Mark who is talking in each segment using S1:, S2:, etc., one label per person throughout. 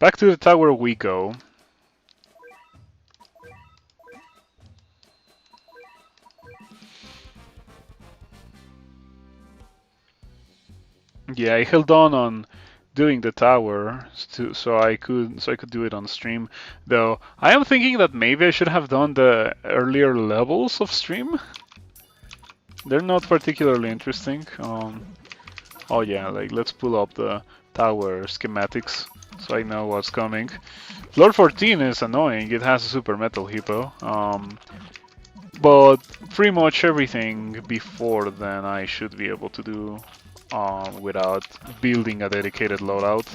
S1: Back to the tower we go. Yeah, I held on doing the tower so I could do it on stream. Though I am thinking that maybe I should have done the earlier levels of stream. They're not particularly interesting. Oh yeah, like let's pull up the tower schematics so I know what's coming. Floor 14 is annoying. It has a super metal hippo. But pretty much everything before then I should be able to do without building a dedicated loadout.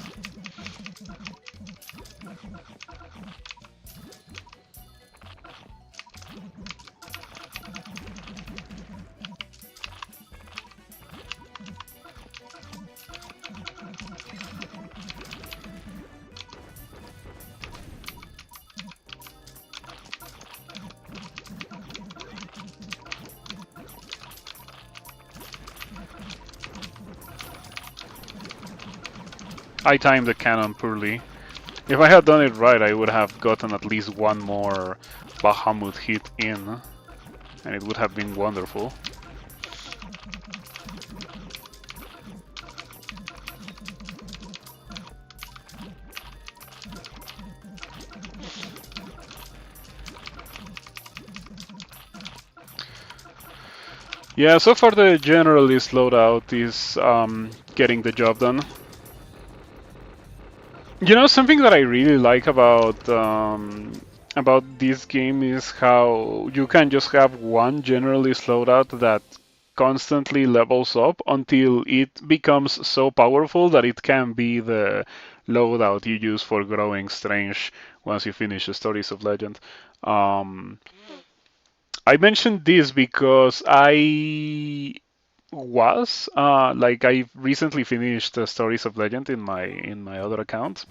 S1: I timed the cannon poorly. If I had done it right, I would have gotten at least one more Bahamut hit in, and it would have been wonderful. Yeah, so far the generalist loadout is getting the job done. You know, something that I really like about this game is how you can just have one generalist loadout that constantly levels up until it becomes so powerful that it can be the loadout you use for growing strange once you finish the Stories of Legend. I mentioned this because I recently finished the Stories of Legend in my other account,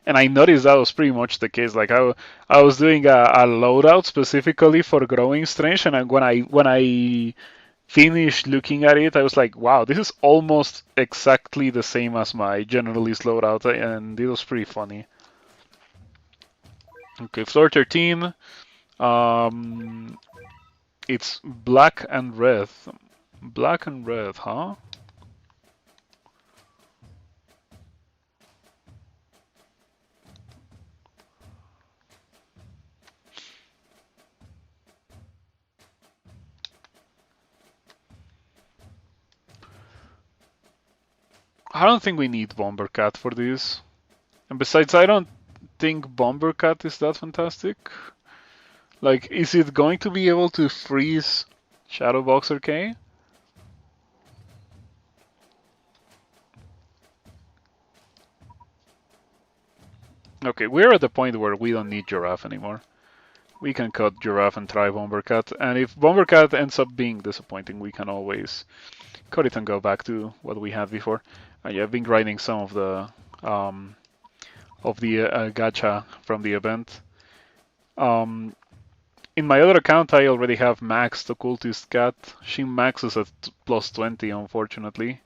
S1: and I noticed that was pretty much the case. Like I was doing a loadout specifically for growing strange, and when I finished looking at it, I was like, wow, this is almost exactly the same as my generalist loadout, and it was pretty funny. Okay, floor 13. Um, it's black and red. Black and red, huh? I don't think we need Bombercat for this. And besides, I don't think Bombercat is that fantastic. Like, is it going to be able to freeze Shadowboxer K? Okay, we're at the point where we don't need Giraffe anymore. We can cut Giraffe and try Bombercat, and if Bombercat ends up being disappointing, we can always cut it and go back to what we had before. Yeah, I've been grinding some um, of the gacha from the event. Um, in my other account, I already have maxed Occultist Cat. She maxes at plus 20, unfortunately.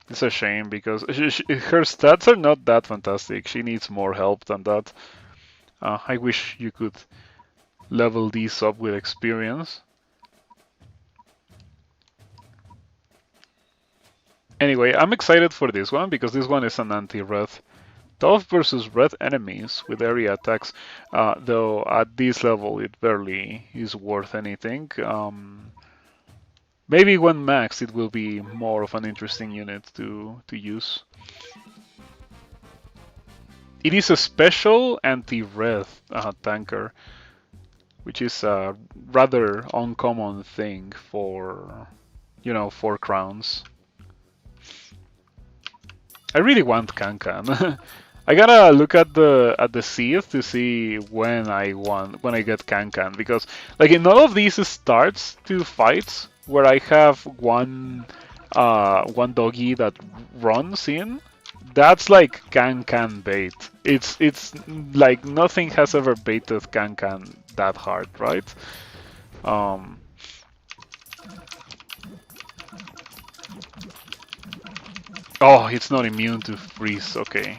S1: It's a shame because her stats are not that fantastic. She needs more help than that. I wish you could level these up with experience. Anyway, I'm excited for this one because this one is an anti-red. Tough versus red enemies with area attacks, though at this level it barely is worth anything. Maybe when maxed it will be more of an interesting unit to use. It is a special anti-red tanker, which is a rather uncommon thing for, 4 crowns. I really want Kankan. I gotta look at the seed to see when I get Kankan, because like in all of these starts to fights where I have one doggy that runs in, that's like Kankan bait. It's like nothing has ever baited Kankan that hard, right? Um, Oh, it's not immune to freeze. Okay.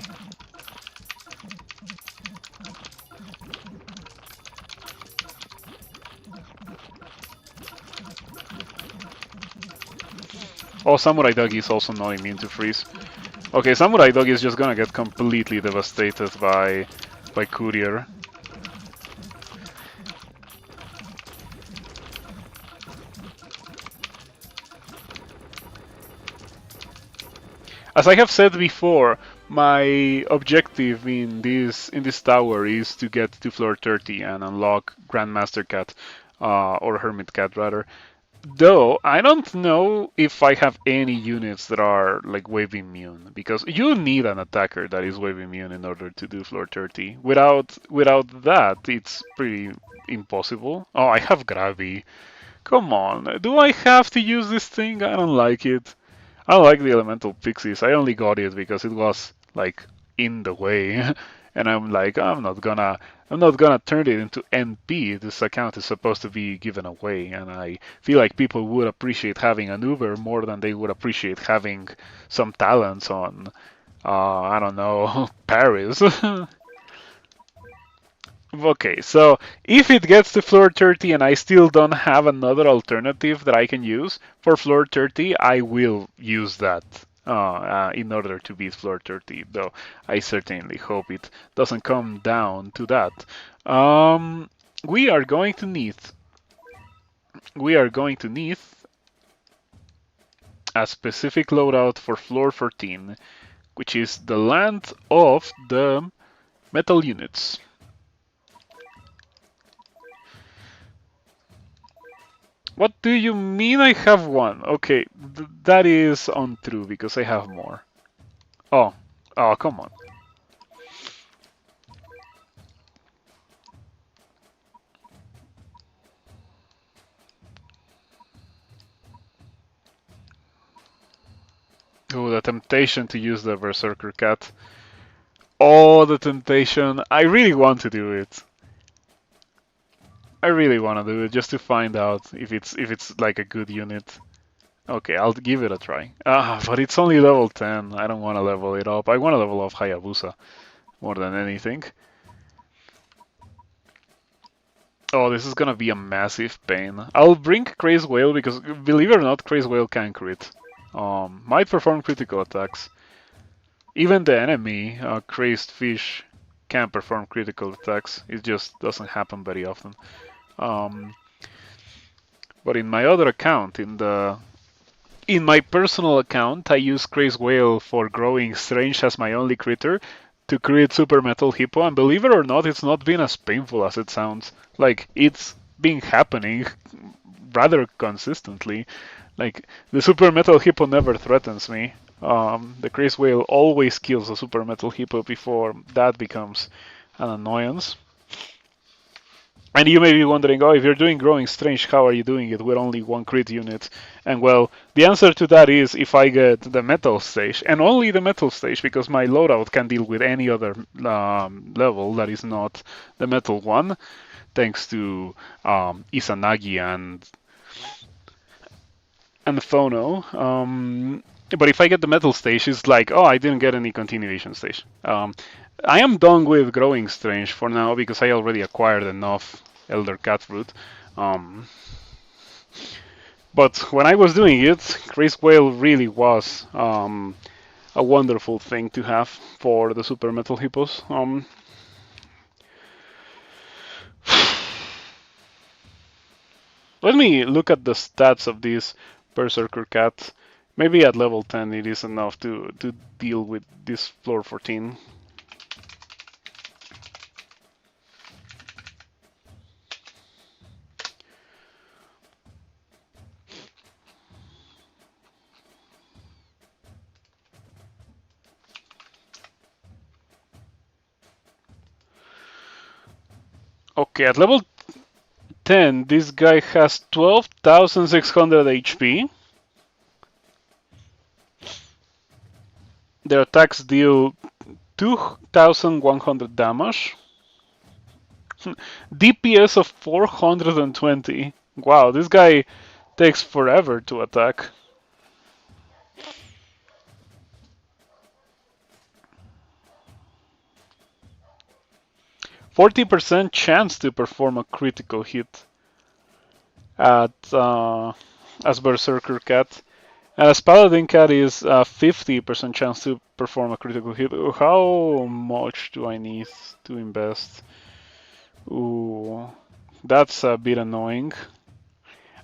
S1: Oh, Samurai Dog is also not immune to freeze. Okay, Samurai Dog is just gonna get completely devastated by Courier. As I have said before, my objective in this tower is to get to floor 30 and unlock Grandmaster Cat, or Hermit Cat rather. Though I don't know if I have any units that are like wave immune, because you need an attacker that is wave immune in order to do floor 30. Without that, it's pretty impossible. Oh, I have Gravy. Come on, do I have to use this thing? I don't like it. I like the elemental pixies. I only got it because it was like in the way, and I'm like, I'm not gonna turn it into NP. This account is supposed to be given away, and I feel like people would appreciate having an Uber more than they would appreciate having some talents on, I don't know, Paris. Okay, so if it gets to floor 30 and I still don't have another alternative that I can use for floor 30, I will use that in order to beat floor 30, though I certainly hope it doesn't come down to that. Um, we are going to need we are going to need a specific loadout for floor 14, which is the land of the metal units. What do you mean I have one? Okay, that is untrue because I have more. Oh, oh, come on. Oh, the temptation to use the Berserker Cat. Oh, the temptation. I really want to do it. I really want to do it just to find out if it's like a good unit. Okay, I'll give it a try. Ah, but it's only level 10. I don't want to level it up. I want to level up Hayabusa more than anything. Oh, this is gonna be a massive pain. I'll bring Craze Whale because, believe it or not, Craze Whale can crit. Might perform critical attacks. Even the enemy, Crazed Fish, can perform critical attacks. It just doesn't happen very often. Um, but in my other account, in my personal account, I use Craze Whale for growing Strange as my only critter to create Super Metal Hippo, and believe it or not, it's not been as painful as it sounds. Like, it's been happening rather consistently. Like, the Super Metal Hippo never threatens me. The Craze Whale always kills the Super Metal Hippo before that becomes an annoyance. And you may be wondering, oh, if you're doing Growing Strange, how are you doing it with only one crit unit? And well, the answer to that is if I get the metal stage, and only the metal stage, because my loadout can deal with any other level that is not the metal one, thanks to Izanagi and Phono. But if I get the metal stage, it's like, oh, I didn't get any continuation stage. I am done with Growing Strange for now because I already acquired enough Elder Cat Fruit. But when I was doing it, Craze Whale really was a wonderful thing to have for the Super Metal Hippos. Let me look at the stats of this Berserker Cat. Maybe at level 10 it is enough to deal with this floor 14. Okay, at level 10, this guy has 12,600 HP. Their attacks deal 2,100 damage. DPS of 420. Wow, this guy takes forever to attack. 40% chance to perform a critical hit at as Berserker Cat. And as Paladin Cat is 50% chance to perform a critical hit. How much do I need to invest? Ooh, that's a bit annoying.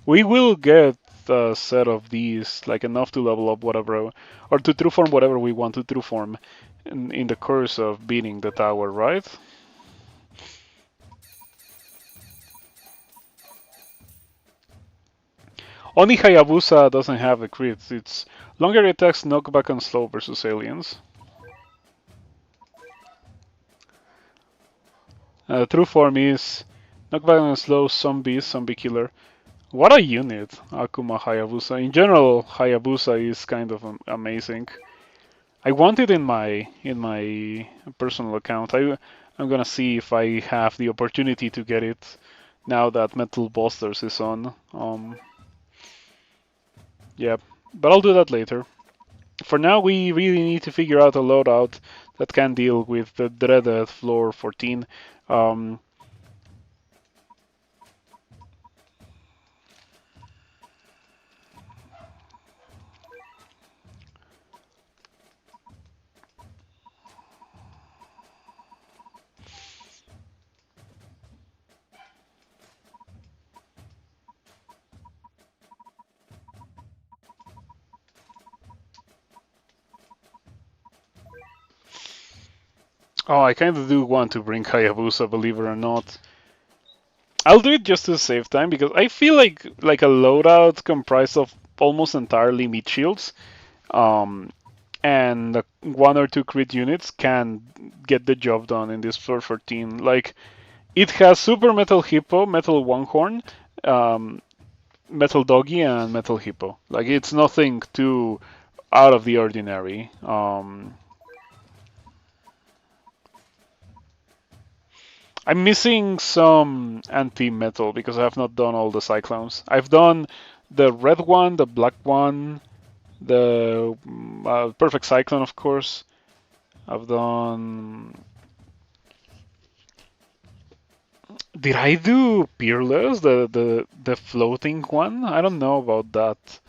S1: We will get a set of these, like enough to level up whatever, or to true form whatever we want to true form in the course of beating the tower, right? Only Hayabusa doesn't have the crits. It's longer attacks, knockback, and slow versus aliens. True form is knockback and slow, zombie killer. What a unit, Akuma Hayabusa. In general, Hayabusa is kind of amazing. I want it in my personal account. I'm gonna see if I have the opportunity to get it now that Metal Busters is on. Yeah, but I'll do that later. For now, we really need to figure out a loadout that can deal with the dreaded floor 14. Oh, I kind of do want to bring Hayabusa, believe it or not. I'll do it just to save time because I feel like a loadout comprised of almost entirely meat shields, and one or two crit units can get the job done in this floor 14. Like it has Super Metal Hippo, Metal One-Horn, Metal Doggy, and Metal Hippo. Like it's nothing too out of the ordinary. I'm missing some anti-metal because I have not done all the Cyclones. I've done the red one, the black one, the Perfect Cyclone, of course. I've done. Did I do Peerless, the floating one? I don't know about that.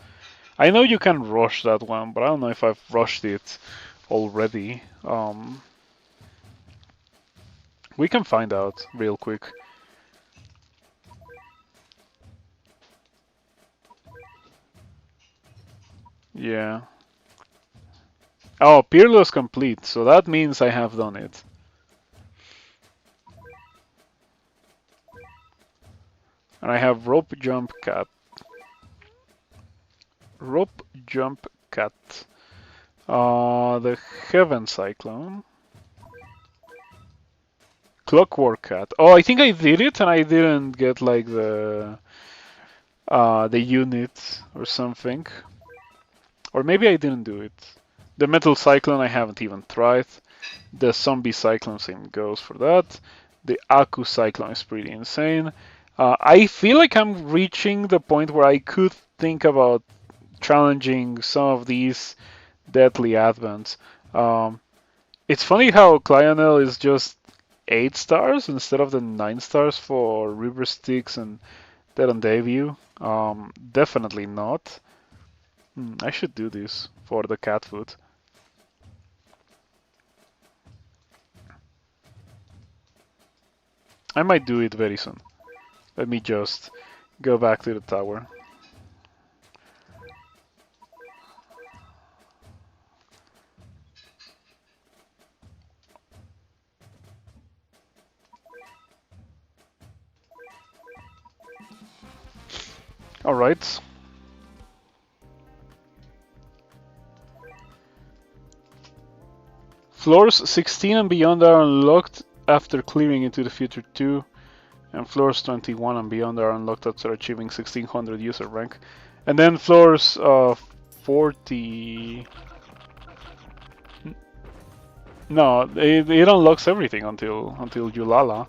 S1: I know you can rush that one, but I don't know if I've rushed it already. We can find out real quick. Yeah. Oh, Peerless complete, so that means I have done it. And I have Rope Jump Cat. Rope Jump Cat. The Heaven Cyclone. Clockwork Cat. Oh, I think I did it and I didn't get like the unit or something. Or maybe I didn't do it. The Metal Cyclone I haven't even tried. The Zombie Cyclone same goes for that. The Aku Cyclone is pretty insane. I feel like I'm reaching the point where I could think about challenging some of these deadly advents. It's funny how Clionel is just 8 stars instead of the 9 stars for River Styx and Dead on Debut. Definitely not. I should do this for the cat food. I might do it very soon. Let me just go back to the tower. Alright. Floors 16 and beyond are unlocked after clearing Into the Future 2, and floors 21 and beyond are unlocked after achieving 1600 user rank. And then floors 40... No, it unlocks everything until Yulala.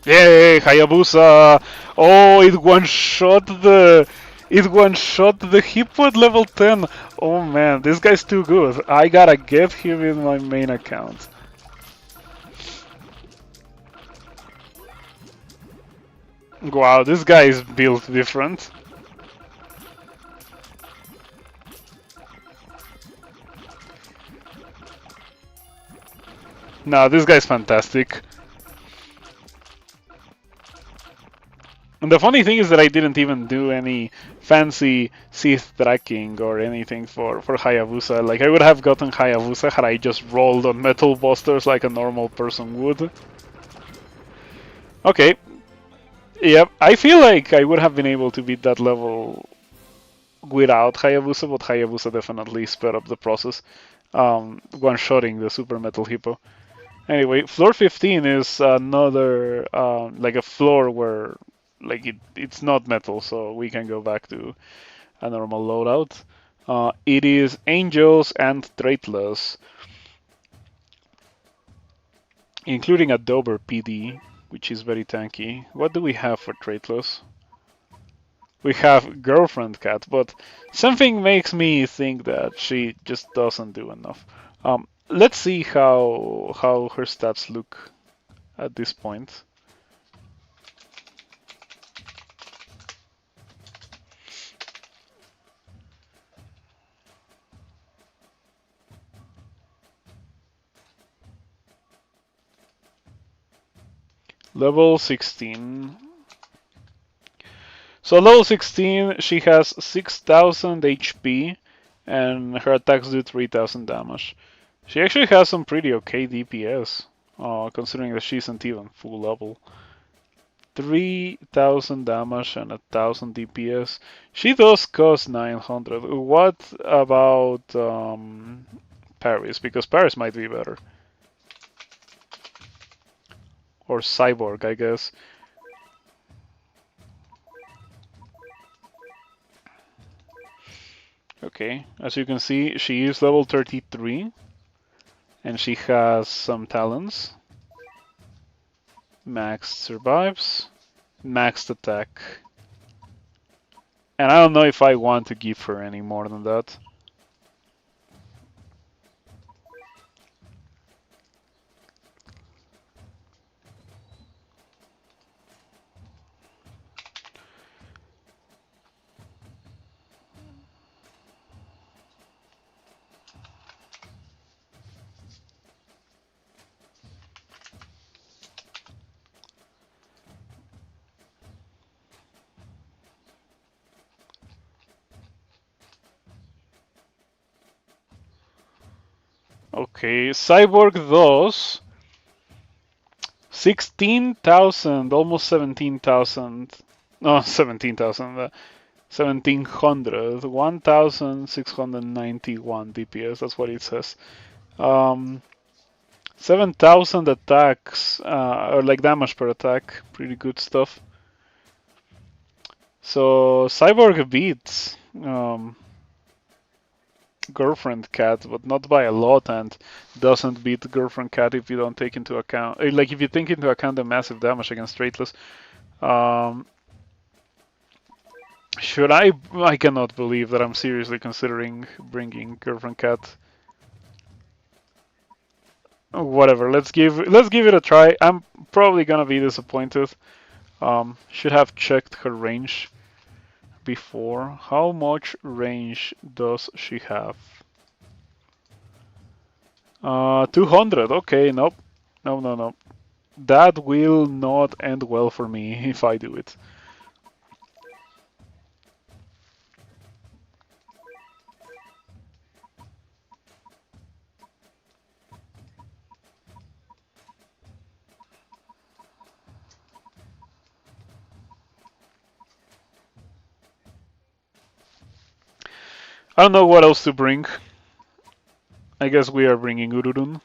S1: Yay, Hayabusa! Oh, it one-shot the... It one-shot the Hippo at level 10. Oh man, this guy's too good. I gotta get him in my main account. Wow, this guy is built different. No, this guy's fantastic. And the funny thing is that I didn't even do any fancy Sith tracking or anything for Hayabusa. Like, I would have gotten Hayabusa had I just rolled on Metal Busters like a normal person would. Okay. Yep, I feel like I would have been able to beat that level without Hayabusa, but Hayabusa definitely sped up the process, one-shotting the Super Metal Hippo. Anyway, floor 15 is another, like a floor where like it's not metal, so we can go back to a normal loadout. It is Angels and Traitless, including a Dober PD, which is very tanky. What do we have for Traitless? We have Girlfriend Cat, but something makes me think that she just doesn't do enough. Let's see how her stats look at this point. Level 16. So level 16, she has 6000 HP and her attacks do 3000 damage. She actually has some pretty okay DPS, considering that she isn't even full level. 3000 damage and 1000 DPS. She does cost 900. What about Paris? Because Paris might be better. Or Cyborg, I guess. Okay, as you can see, she is level 33 and she has some talents. Maxed survives, maxed attack. And I don't know if I want to give her any more than that. Okay, Cyborg does 16,000, almost 17,000. No, 17,000. 1700, 1691 DPS, that's what it says. 7,000 attacks, or like damage per attack, pretty good stuff. So Cyborg beats Girlfriend Cat, but not by a lot, and doesn't beat Girlfriend Cat if you don't take into account, like if you take into account the massive damage against Straightless. Should I? I cannot believe that I'm seriously considering bringing Girlfriend Cat. Whatever. Let's give it a try. I'm probably gonna be disappointed. Should have checked her range before. How much range does she have? 200. Okay, nope. No, no, no. That will not end well for me if I do it. I don't know what else to bring. I guess we are bringing Ururun.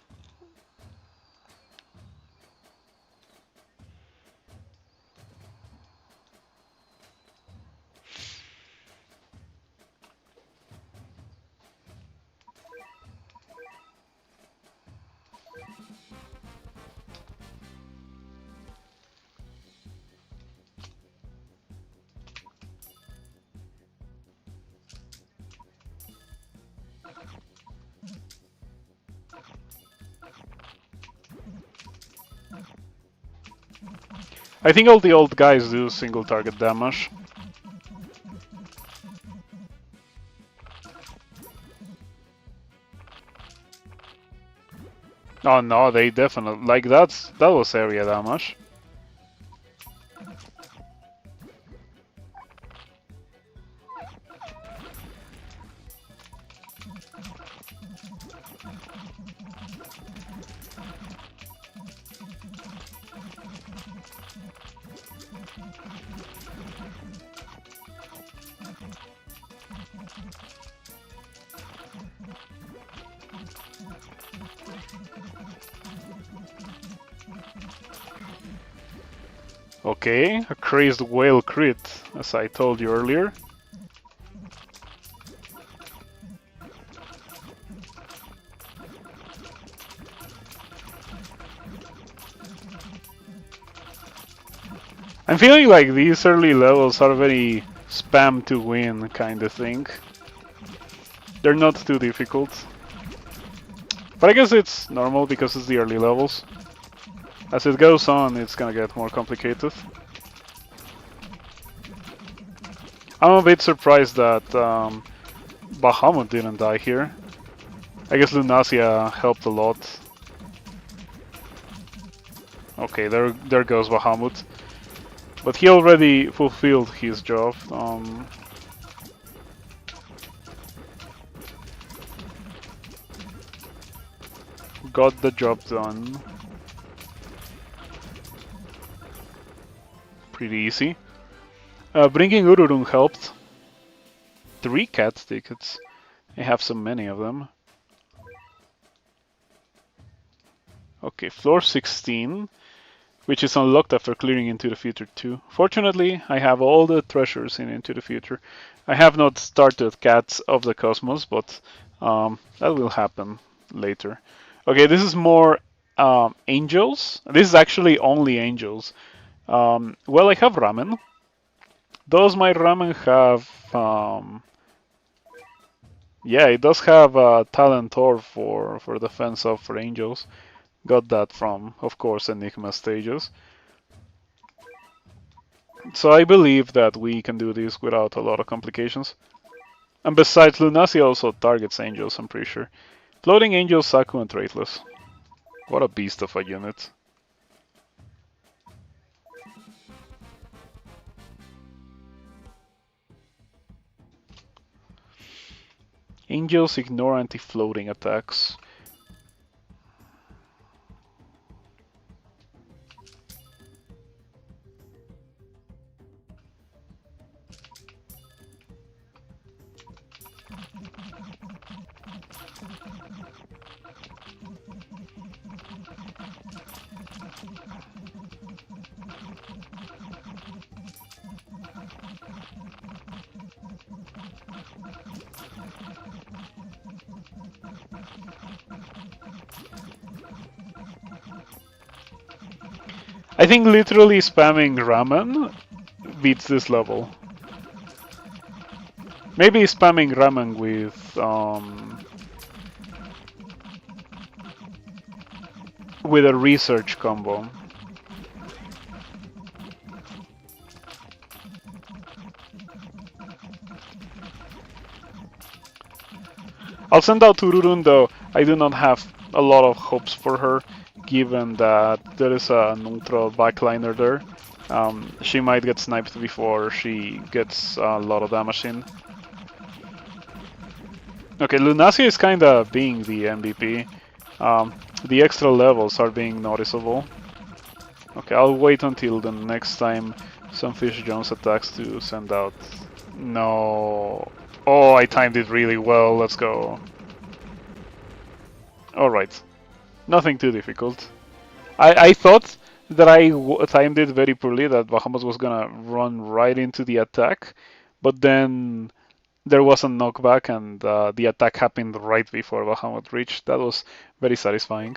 S1: I think all the old guys do single target damage. Oh no, they definitely like that was area damage. Okay, a crazed whale crit, as I told you earlier. I'm feeling like these early levels are very spam to win kind of thing. They're not too difficult. But I guess it's normal because it's the early levels. As it goes on, it's gonna get more complicated. I'm a bit surprised that Bahamut didn't die here. I guess Lunasia helped a lot. Okay, there goes Bahamut. But he already fulfilled his job. Got the job done. Pretty easy. Bringing Ururung helped. 3 cat tickets. I have so many of them. Okay, floor 16, which is unlocked after clearing Into the Future 2. Fortunately, I have all the treasures in Into the Future. I have not started Cats of the Cosmos, but that will happen later. Okay, this is more angels. This is actually only angels. Well, I have ramen. Does my ramen have... yeah, it does have talent ore for defense of for angels. Got that from, of course, Enigma stages. So I believe that we can do this without a lot of complications. And besides, Lunasia also targets angels, I'm pretty sure. Floating angels, Saku, and Traitless. What a beast of a unit. Angels ignore anti-floating attacks. I think literally spamming ramen beats this level. Maybe spamming ramen with a research combo. I'll send out Ururun, though I do not have a lot of hopes for her, given that there is a neutral backliner there. She might get sniped before she gets a lot of damage in. Okay, Lunasia is kinda being the MVP. The extra levels are being noticeable. Okay, I'll wait until the next time Sunfish Jones attacks to send out... No... Oh, I timed it really well, let's go. Alright, nothing too difficult. I thought that I timed it very poorly, that Bahamut was gonna run right into the attack, but then there was a knockback and the attack happened right before Bahamut reached. That was very satisfying.